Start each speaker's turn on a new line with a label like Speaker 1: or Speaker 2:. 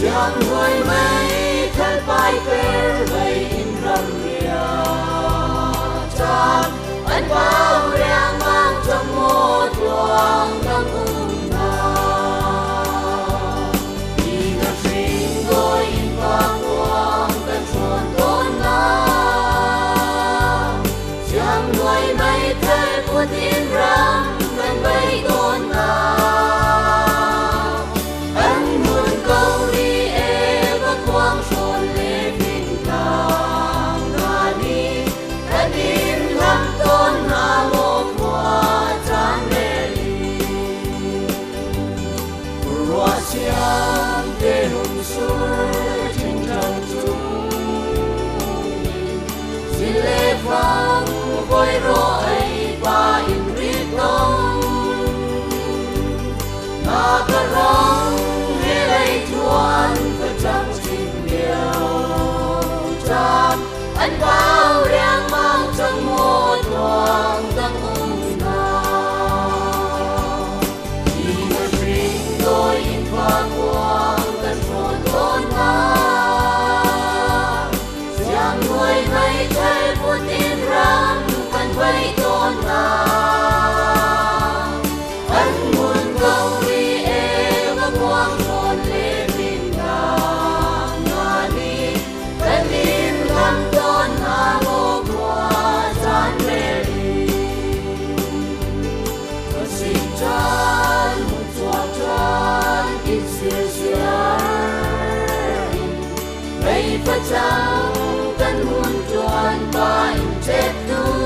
Speaker 1: Chẳng người mấy thân phai phê vây in râm rìa Chẳng anh bao riêng mang trong một luồng đang cùng nào Vì ngạc sinh đôi in và quang cần chuồn đốn nào Chẳng người mấy thế của tin râm gần vây đốn nào vang vui rối và in rít đông na cả rong nghe lấy chuan và chẳng chim điều chẳng anh bao riêng mang trong một đoàn đang nào khi mà sinh đôi in và quang gần tròn đốn chẳng người mấy thế của tin răng cần vây tôn nào anh muốn câu đi em và quang tròn lê bình nàng ngà đi thân tin lắm tôn hà ngô qua chán lê đi và xin chán một chua chán ít xìa xìa mấy phát trăng cần muôn tuần và chết tu